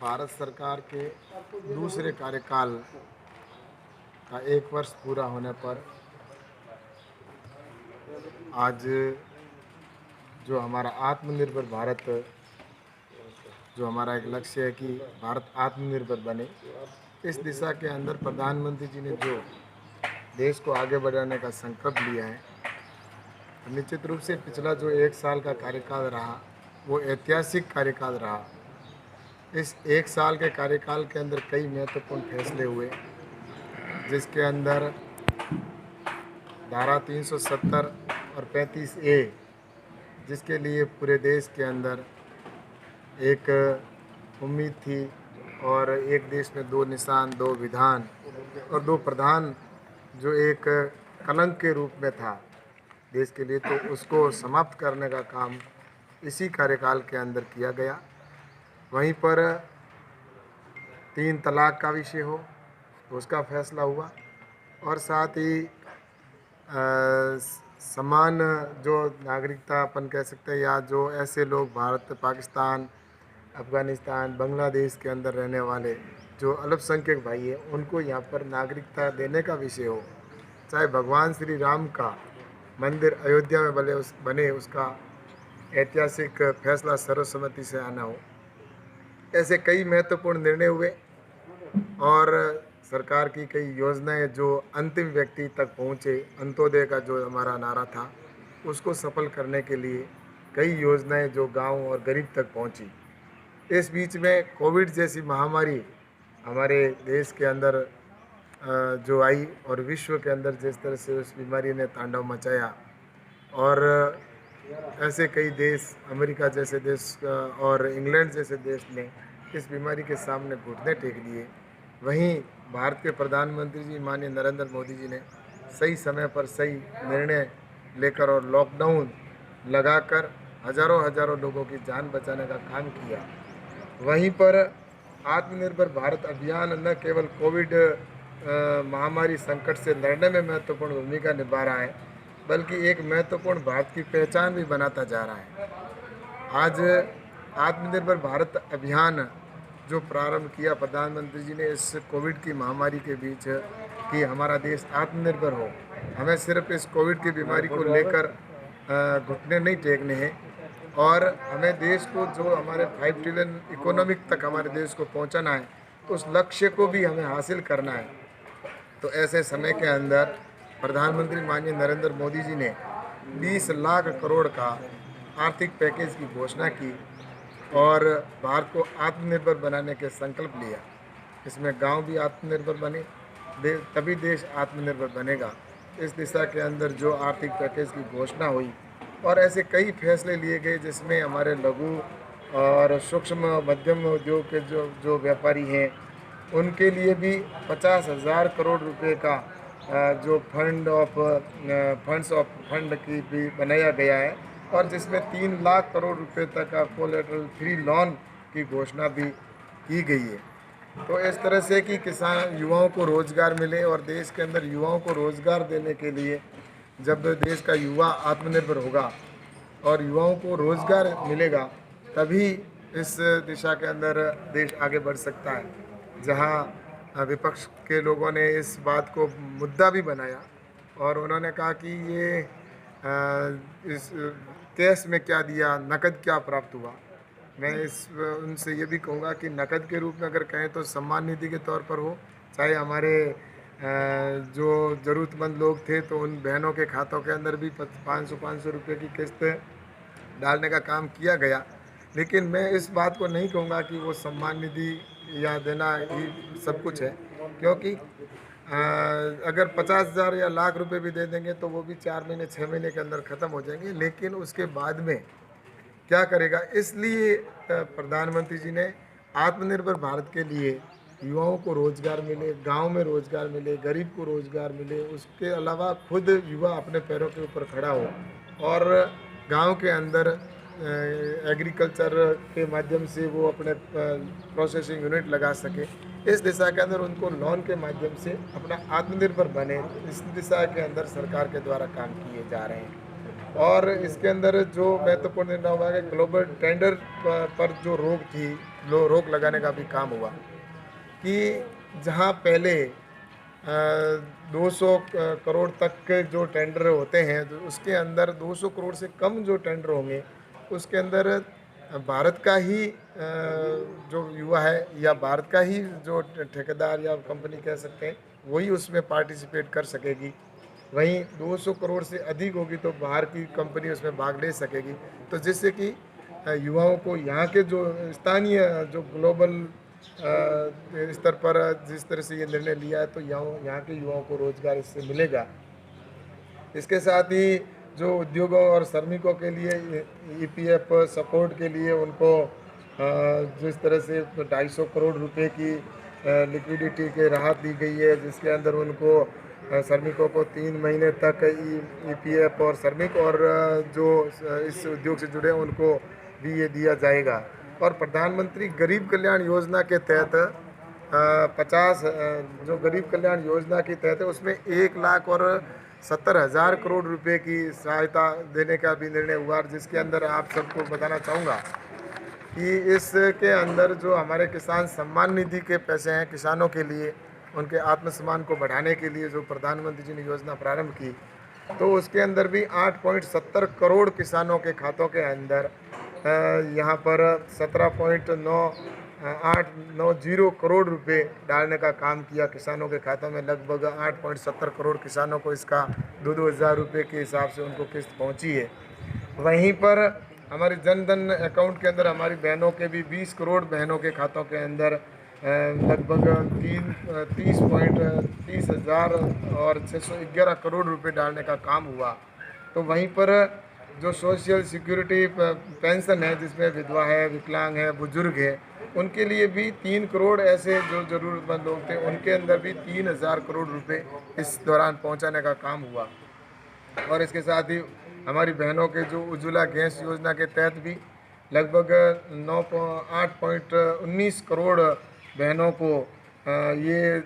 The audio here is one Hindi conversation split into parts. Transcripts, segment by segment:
भारत सरकार के दूसरे कार्यकाल का 1 वर्ष पूरा होने पर आज जो हमारा आत्मनिर्भर भारत, जो हमारा एक लक्ष्य है कि भारत आत्मनिर्भर बने, इस दिशा के अंदर प्रधानमंत्री जी ने जो देश को आगे बढ़ाने का संकल्प लिया है, तो निश्चित रूप से पिछला जो 1 साल का कार्यकाल रहा, वो ऐतिहासिक कार्यकाल रहा। इस 1 साल के कार्यकाल के अंदर कई महत्वपूर्ण फैसले हुए, जिसके अंदर धारा 370 और 35A, जिसके लिए पूरे देश के अंदर एक उम्मीद थी, और एक देश में 2 निशान, 2 विधान और 2 प्रधान जो एक कलंक के रूप में था देश के लिए, तो उसको समाप्त करने का काम इसी कार्यकाल के अंदर किया गया। वहीं पर 3 तलाक का विषय हो, तो उसका फैसला हुआ, और साथ ही समान जो नागरिकता अपन कह सकते हैं, या जो ऐसे लोग भारत, पाकिस्तान, अफ़गानिस्तान, बांग्लादेश के अंदर रहने वाले जो अल्पसंख्यक भाई हैं, उनको यहाँ पर नागरिकता देने का विषय हो। चाहे भगवान श्री राम का मंदिर अयोध्या में बने उसका ऐतिहासिक फैसला सर्वसम्मति से आना हो। ऐसे कई महत्वपूर्ण निर्णय हुए, और सरकार की कई योजनाएं जो अंतिम व्यक्ति तक पहुँचे, अंत्योदय का जो हमारा नारा था, उसको सफल करने के लिए कई योजनाएं जो गांव और गरीब तक पहुंची। इस बीच में कोविड जैसी महामारी हमारे देश के अंदर जो आई, और विश्व के अंदर जिस तरह से उस बीमारी ने तांडव मचाया, और ऐसे कई देश, अमेरिका जैसे देश और इंग्लैंड जैसे देश ने इस बीमारी के सामने घुटने टेक दिए। वहीं भारत के प्रधानमंत्री जी माननीय नरेंद्र मोदी जी ने सही समय पर सही निर्णय लेकर और लॉकडाउन लगाकर हजारों लोगों की जान बचाने का काम किया। वहीं पर आत्मनिर्भर भारत अभियान न केवल कोविड महामारी संकट से लड़ने में महत्वपूर्ण भूमिका निभा रहा है, बल्कि एक महत्वपूर्ण भारत की पहचान भी बनाता जा रहा है। आज आत्मनिर्भर भारत अभियान जो प्रारंभ किया प्रधानमंत्री जी ने इस कोविड की महामारी के बीच, कि हमारा देश आत्मनिर्भर हो, हमें सिर्फ इस कोविड की बीमारी को लेकर घुटने नहीं टेकने हैं, और हमें देश को जो हमारे 5 ट्रिलियन इकोनॉमिक तक हमारे देश को पहुंचाना है, उस लक्ष्य को भी हमें हासिल करना है। तो ऐसे समय के अंदर प्रधानमंत्री माननीय नरेंद्र मोदी जी ने 20 लाख करोड़ का आर्थिक पैकेज की घोषणा की, और भारत को आत्मनिर्भर बनाने के संकल्प लिया। इसमें गांव भी आत्मनिर्भर बने, तभी देश आत्मनिर्भर बनेगा। इस दिशा के अंदर जो आर्थिक पैकेज की घोषणा हुई, और ऐसे कई फैसले लिए गए, जिसमें हमारे लघु और सूक्ष्म मध्यम उद्योग के जो व्यापारी हैं, उनके लिए भी 50,000 करोड़ रुपए का जो फंड की भी बनाया गया है, और जिसमें 3 लाख करोड़ रुपए तक का कोलैटरल फ्री लोन की घोषणा भी की गई है। तो इस तरह से कि किसान, युवाओं को रोज़गार मिले, और देश के अंदर युवाओं को रोज़गार देने के लिए, जब देश का युवा आत्मनिर्भर होगा और युवाओं को रोज़गार मिलेगा, तभी इस दिशा के अंदर देश आगे बढ़ सकता है। जहां विपक्ष के लोगों ने इस बात को मुद्दा भी बनाया, और उन्होंने कहा कि ये इस कैश में क्या दिया, नकद क्या प्राप्त हुआ। मैं उनसे ये भी कहूँगा कि नकद के रूप में अगर कहें तो सम्मान निधि के तौर पर हो, चाहे हमारे जो ज़रूरतमंद लोग थे, तो उन बहनों के खातों के अंदर भी 500 रुपये की किस्त डालने का काम किया गया। लेकिन मैं इस बात को नहीं कहूँगा कि वो सम्मान निधि या देना ही सब कुछ है, क्योंकि अगर 50,000 या लाख रुपए भी दे देंगे, तो वो भी 4 महीने 6 महीने के अंदर ख़त्म हो जाएंगे। लेकिन उसके बाद में क्या करेगा, इसलिए प्रधानमंत्री जी ने आत्मनिर्भर भारत के लिए युवाओं को रोज़गार मिले, गांव में रोज़गार मिले, गरीब को रोज़गार मिले, उसके अलावा खुद युवा अपने पैरों के ऊपर खड़ा हो, और गांव के अंदर एग्रीकल्चर के माध्यम से वो अपने प्रोसेसिंग यूनिट लगा सके। इस दिशा के अंदर उनको लोन के माध्यम से अपना आत्मनिर्भर बने, इस दिशा के अंदर सरकार के द्वारा काम किए जा रहे हैं। और इसके अंदर जो महत्वपूर्ण निर्णय हुआ है कि ग्लोबल टेंडर पर जो रोक थी, रोक लगाने का भी काम हुआ कि जहां पहले 200 करोड़ तक के जो टेंडर होते हैं, तो उसके अंदर 200 करोड़ से कम जो टेंडर होंगे उसके अंदर भारत का ही जो युवा है या भारत का ही जो ठेकेदार या कंपनी कह सकते हैं, वही उसमें पार्टिसिपेट कर सकेगी। वहीं 200 करोड़ से अधिक होगी तो बाहर की कंपनी उसमें भाग ले सकेगी। तो जिससे कि युवाओं को यहाँ के जो स्थानीय जो ग्लोबल स्तर पर जिस तरह से ये निर्णय लिया है, तो यहाँ के युवाओं को रोजगार इससे मिलेगा। इसके साथ ही जो उद्योगों और श्रमिकों के लिए ईपीएफ सपोर्ट के लिए उनको जिस तरह से 250 करोड़ रुपए की लिक्विडिटी के राहत दी गई है, जिसके अंदर उनको श्रमिकों को 3 महीने तक ईपीएफ और श्रमिक और जो इस उद्योग से जुड़े हैं उनको भी ये दिया जाएगा। और प्रधानमंत्री गरीब कल्याण योजना के तहत 50 जो गरीब कल्याण योजना के तहत है उसमें 1,70,000 करोड़ रुपए की सहायता देने का भी निर्णय हुआ, जिसके अंदर आप सबको बताना चाहूँगा कि इसके अंदर जो हमारे किसान सम्मान निधि के पैसे हैं किसानों के लिए, उनके आत्मसम्मान को बढ़ाने के लिए जो प्रधानमंत्री जी ने योजना प्रारंभ की, तो उसके अंदर भी 8.70 करोड़ किसानों के खातों के अंदर यहाँ पर 17.890 करोड़ रुपए डालने का काम किया। किसानों के खातों में लगभग 8.70 करोड़ किसानों को इसका 2,000 रुपये के हिसाब से उनको किस्त पहुँची है। वहीं पर हमारे जन धन अकाउंट के अंदर हमारी बहनों के भी 20 करोड़ बहनों के खातों के अंदर लगभग 30,000 और 611 करोड़ रुपए डालने का काम हुआ। तो वहीं पर जो सोशल सिक्योरिटी पेंशन है, जिसमें विधवा है, विकलांग है, बुजुर्ग है, उनके लिए भी 3 करोड़ ऐसे जो ज़रूरतमंद लोग थे उनके अंदर भी 3,000 करोड़ रुपए इस दौरान पहुंचाने का काम हुआ। और इसके साथ ही हमारी बहनों के जो उज्ज्वला गैस योजना के तहत भी लगभग 8.19 करोड़ बहनों को ये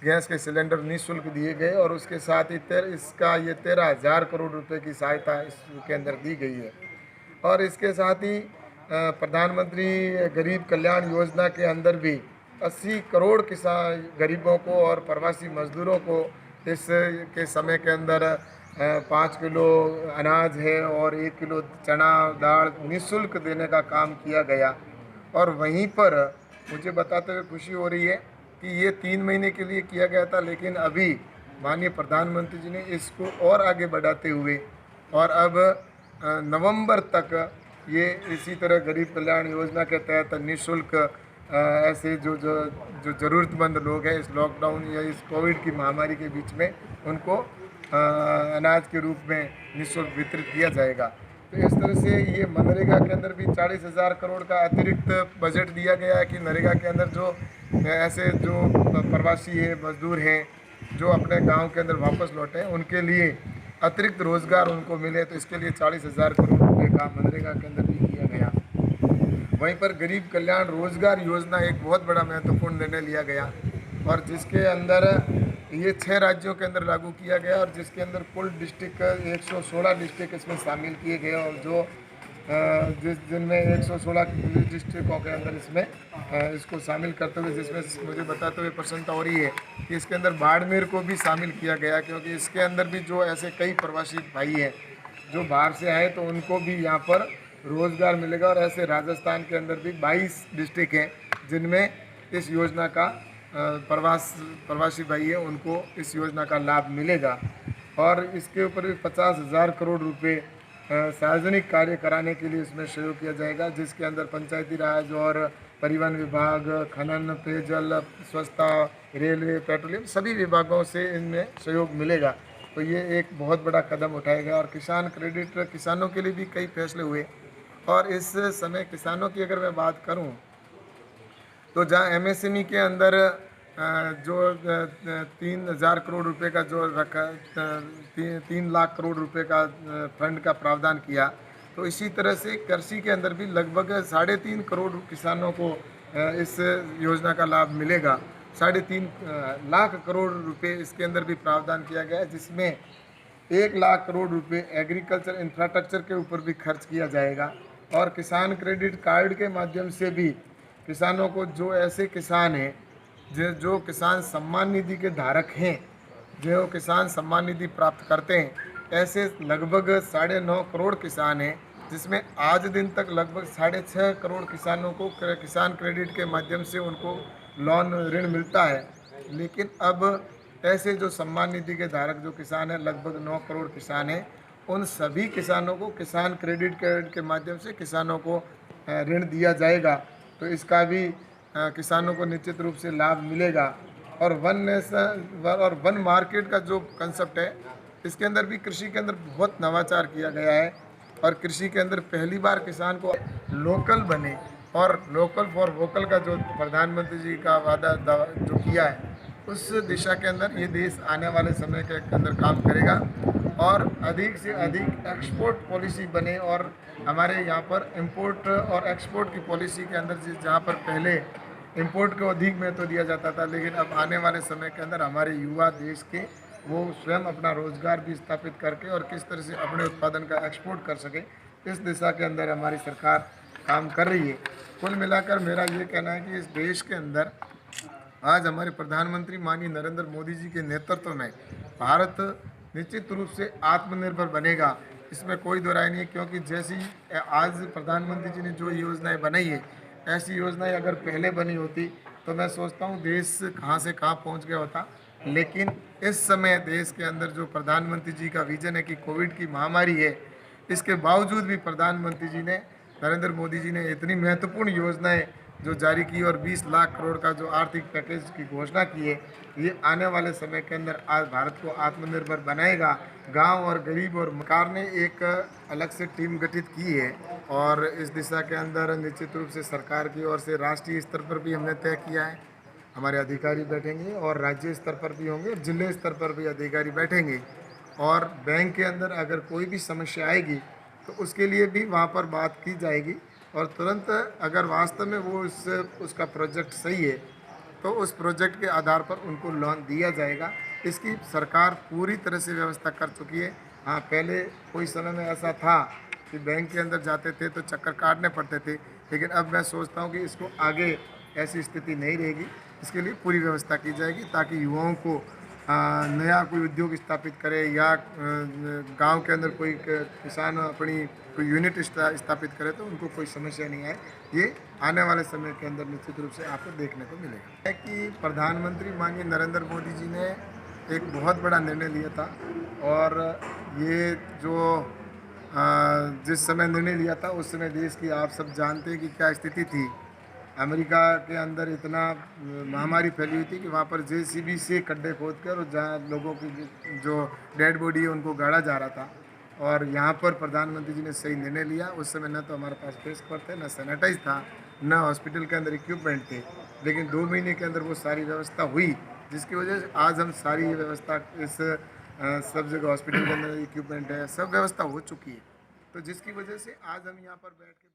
गैस के सिलेंडर निःशुल्क दिए गए और उसके साथ ही इसका ये 13,000 करोड़ रुपए की सहायता इसके अंदर दी गई है। और इसके साथ ही प्रधानमंत्री गरीब कल्याण योजना के अंदर भी 80 करोड़ किसान गरीबों को और प्रवासी मजदूरों को इस के समय के अंदर 5 किलो अनाज है और 1 किलो चना दाल निःशुल्क देने का काम किया गया। और वहीं पर मुझे बताते हुए खुशी हो रही है कि ये 3 महीने के लिए किया गया था, लेकिन अभी माननीय प्रधानमंत्री जी ने इसको और आगे बढ़ाते हुए और अब नवंबर तक ये इसी तरह गरीब कल्याण योजना के तहत निःशुल्क ऐसे जो जो जो ज़रूरतमंद लोग हैं इस लॉकडाउन या इस कोविड की महामारी के बीच में उनको अनाज के रूप में निःशुल्क वितरित किया जाएगा। तो इस तरह से ये मनरेगा के अंदर भी 40,000 करोड़ का अतिरिक्त बजट दिया गया है कि नरेगा के अंदर जो ऐसे जो प्रवासी है मजदूर हैं जो अपने गांव के अंदर वापस लौटे हैं उनके लिए अतिरिक्त रोजगार उनको मिले, तो इसके लिए 40,000 करोड़ रुपये का मनरेगा के अंदर भी किया गया। वहीं पर गरीब कल्याण रोजगार योजना एक बहुत बड़ा महत्वपूर्ण निर्णय लिया गया और जिसके अंदर ये 6 राज्यों के अंदर लागू किया गया और जिसके अंदर कुल डिस्ट्रिक्ट 116 डिस्ट्रिक्ट इसमें शामिल किए गए और जो जिनमें 116 डिस्ट्रिक्टों के अंदर इसमें इसको शामिल करते हुए जिसमें मुझे बताते हुए प्रसन्नता हो रही है कि इसके अंदर बाड़मेर को भी शामिल किया गया, क्योंकि इसके अंदर भी जो ऐसे कई प्रवासी भाई हैं जो बाहर से आए तो उनको भी यहाँ पर रोज़गार मिलेगा। और ऐसे राजस्थान के अंदर भी 22 डिस्ट्रिक्ट हैं जिनमें इस योजना का प्रवासी भाई है उनको इस योजना का लाभ मिलेगा। और इसके ऊपर भी 50,000 करोड़ रुपए सार्वजनिक कार्य कराने के लिए इसमें सहयोग किया जाएगा, जिसके अंदर पंचायती राज और परिवहन विभाग, खनन, पेयजल, स्वच्छता, रेलवे, पेट्रोलियम सभी विभागों से इनमें सहयोग मिलेगा। तो ये एक बहुत बड़ा कदम उठाया गया और किसान क्रेडिट किसानों के लिए भी कई फैसले हुए। और इस समय किसानों की अगर मैं बात करूं तो जहां एमएसएमई के अंदर जो 3,000 करोड़ रुपए का जो रखा 3 लाख करोड़ रुपए का फंड का प्रावधान किया, तो इसी तरह से कृषि के अंदर भी लगभग 3.5 करोड़ किसानों को इस योजना का लाभ मिलेगा। 3.5 लाख करोड़ रुपए इसके अंदर भी प्रावधान किया गया है, जिसमें 1 लाख करोड़ रुपए एग्रीकल्चर इंफ्रास्ट्रक्चर के ऊपर भी खर्च किया जाएगा। और किसान क्रेडिट कार्ड के माध्यम से भी किसानों को, जो ऐसे किसान हैं जो किसान सम्मान निधि के धारक हैं, जो किसान सम्मान निधि प्राप्त करते हैं, ऐसे लगभग 9.5 करोड़ किसान हैं, जिसमें आज दिन तक लगभग 6.5 करोड़ किसानों को किसान क्रेडिट के माध्यम से उनको लोन ऋण मिलता है। लेकिन अब ऐसे जो सम्मान निधि के धारक जो किसान हैं, लगभग 9 करोड़ किसान हैं, उन सभी किसानों को किसान क्रेडिट कार्ड के माध्यम से किसानों को ऋण दिया जाएगा। तो इसका भी किसानों को निश्चित रूप से लाभ मिलेगा। और वन नेशन और वन मार्केट का जो कंसेप्ट है, इसके अंदर भी कृषि के अंदर बहुत नवाचार किया गया है। और कृषि के अंदर पहली बार किसान को लोकल बने, और लोकल फॉर वोकल का जो प्रधानमंत्री जी का वादा जो किया है, उस दिशा के अंदर ये देश आने वाले समय के अंदर काम करेगा। और अधिक से अधिक एक्सपोर्ट पॉलिसी बने, और हमारे यहाँ पर इंपोर्ट और एक्सपोर्ट की पॉलिसी के अंदर जहाँ पर पहले इंपोर्ट को अधिक महत्व दिया जाता था, लेकिन अब आने वाले समय के अंदर हमारे युवा देश के वो स्वयं अपना रोजगार भी स्थापित करके और किस तरह से अपने उत्पादन का एक्सपोर्ट कर सके, इस दिशा के अंदर हमारी सरकार काम कर रही है। कुल मिलाकर मेरा ये कहना है कि इस देश के अंदर आज हमारे प्रधानमंत्री माननीय नरेंद्र मोदी जी के नेतृत्व में भारत निश्चित रूप से आत्मनिर्भर बनेगा, इसमें कोई दो राय नहीं है। क्योंकि जैसी आज प्रधानमंत्री जी ने जो योजनाएं बनाई है, ऐसी योजनाएं अगर पहले बनी होती तो मैं सोचता हूँ देश कहाँ से कहाँ पहुँच गया होता। लेकिन इस समय देश के अंदर जो प्रधानमंत्री जी का विजन है कि कोविड की महामारी है, इसके बावजूद भी प्रधानमंत्री जी ने, नरेंद्र मोदी जी ने इतनी महत्वपूर्ण योजनाएं जो जारी की और 20 लाख करोड़ का जो आर्थिक पैकेज की घोषणा की है, ये आने वाले समय के अंदर आज भारत को आत्मनिर्भर बनाएगा। गांव और गरीब और सरकार ने एक अलग से टीम गठित की है, और इस दिशा के अंदर निश्चित रूप से सरकार की ओर से राष्ट्रीय स्तर पर भी हमने तय किया है, हमारे अधिकारी बैठेंगे, और राज्य स्तर पर भी होंगे, जिले स्तर पर भी अधिकारी बैठेंगे। और बैंक के अंदर अगर कोई भी समस्या आएगी तो उसके लिए भी वहाँ पर बात की जाएगी, और तुरंत अगर वास्तव में वो उसका प्रोजेक्ट सही है तो उस प्रोजेक्ट के आधार पर उनको लोन दिया जाएगा। इसकी सरकार पूरी तरह से व्यवस्था कर चुकी है। हाँ, पहले कोई समय में ऐसा था कि बैंक के अंदर जाते थे तो चक्कर काटने पड़ते थे, लेकिन अब मैं सोचता हूँ कि इसको आगे ऐसी स्थिति नहीं रहेगी। इसके लिए पूरी व्यवस्था की जाएगी ताकि युवाओं को नया कोई उद्योग स्थापित करे, या गांव के अंदर कोई किसान अपनी कोई यूनिट स्थापित करे तो उनको कोई समस्या नहीं आए। ये आने वाले समय के अंदर निश्चित रूप से आपको देखने को मिलेगा। है कि प्रधानमंत्री माननीय नरेंद्र मोदी जी ने एक बहुत बड़ा निर्णय लिया था, और ये जो जिस समय निर्णय लिया था उस समय देश की आप सब जानते हैं कि क्या स्थिति थी। अमेरिका के अंदर इतना महामारी फैली हुई थी कि वहाँ पर जेसीबी से खड्डे खोद कर, और जहाँ लोगों की जो डेड बॉडी है उनको गाड़ा जा रहा था। और यहाँ पर प्रधानमंत्री जी ने सही निर्णय लिया। उस समय न तो हमारे पास फेस कवर थे, न सैनिटाइज था, न हॉस्पिटल के अंदर इक्विपमेंट थे, लेकिन 2 महीने के अंदर वो सारी व्यवस्था हुई, जिसकी वजह से आज हम सारी व्यवस्था इस सब जगह हॉस्पिटल के अंदर इक्विपमेंट है, सब व्यवस्था हो चुकी है। तो जिसकी वजह से आज हम यहाँ पर बैठ के